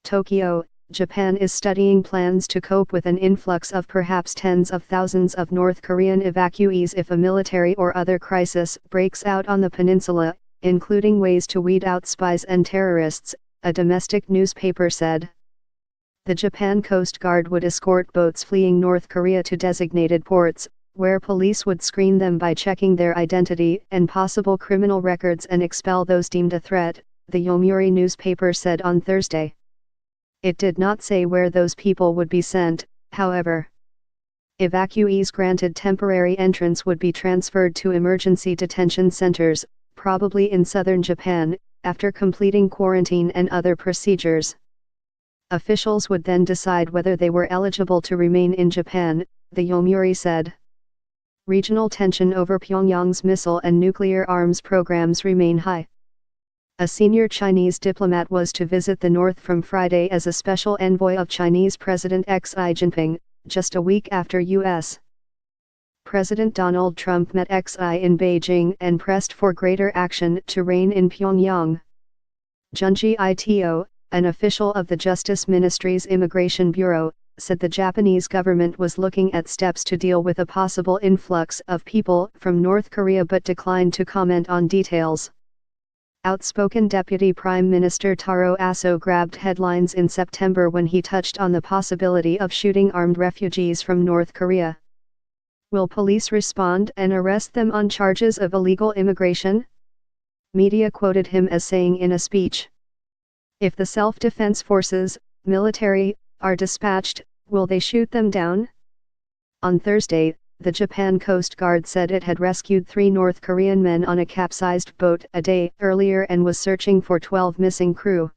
Tokyo, Japan is studying plans to cope with an influx of perhaps tens of thousands of North Korean evacuees if a military or other crisis breaks out on the peninsula, including ways to weed out spies and terrorists, a domestic newspaper said. The Japan Coast Guard would escort boats fleeing North Korea to designated ports, where police would screen them by checking their identity and possible criminal records and expel those deemed a threat, the Yomiuri newspaper said on Thursday. It did not say where those people would be sent, however. Evacuees granted temporary entrance would be transferred to emergency detention centers, probably in southern Japan, after completing quarantine and other procedures. Officials would then decide whether they were eligible to remain in Japan, the Yomiuri said. Regional tension over Pyongyang's missile and nuclear arms programs remain high. A senior Chinese diplomat was to visit the North from Friday as a special envoy of Chinese President Xi Jinping, just a week after U.S. President Donald Trump met Xi in Beijing and pressed for greater action to rein in Pyongyang. Junji Ito, an official of the Justice Ministry's Immigration Bureau, said the Japanese government was looking at steps to deal with a possible influx of people from North Korea but declined to comment on details. Outspoken Deputy Prime Minister Taro Aso grabbed headlines in September when he touched on the possibility of shooting armed refugees from North Korea. Will police respond and arrest them on charges of illegal immigration? Media quoted him as saying in a speech. If the self-defense forces, military, are dispatched, will they shoot them down? On Thursday, the Japan Coast Guard said it had rescued 3 North Korean men on a capsized boat a day earlier and was searching for 12 missing crew.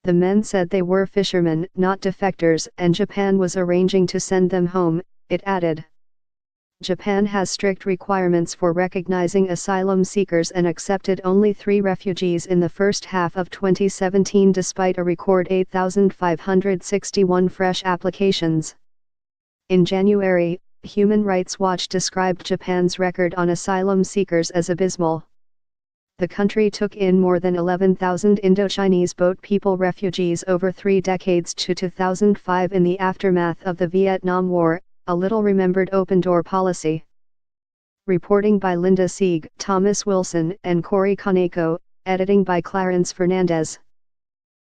The men said they were fishermen, not defectors, and Japan was arranging to send them home, it added. Japan has strict requirements for recognizing asylum seekers and accepted only 3 refugees in the first half of 2017 despite a record 8,561 fresh applications. In January, Human Rights Watch described Japan's record on asylum seekers as abysmal. The country took in more than 11,000 Indo-Chinese boat people refugees over 3 decades to 2005 in the aftermath of the Vietnam War, a little-remembered open-door policy. Reporting by Linda Sieg, Thomas Wilson and Corey Kaneko, editing by Clarence Fernandez.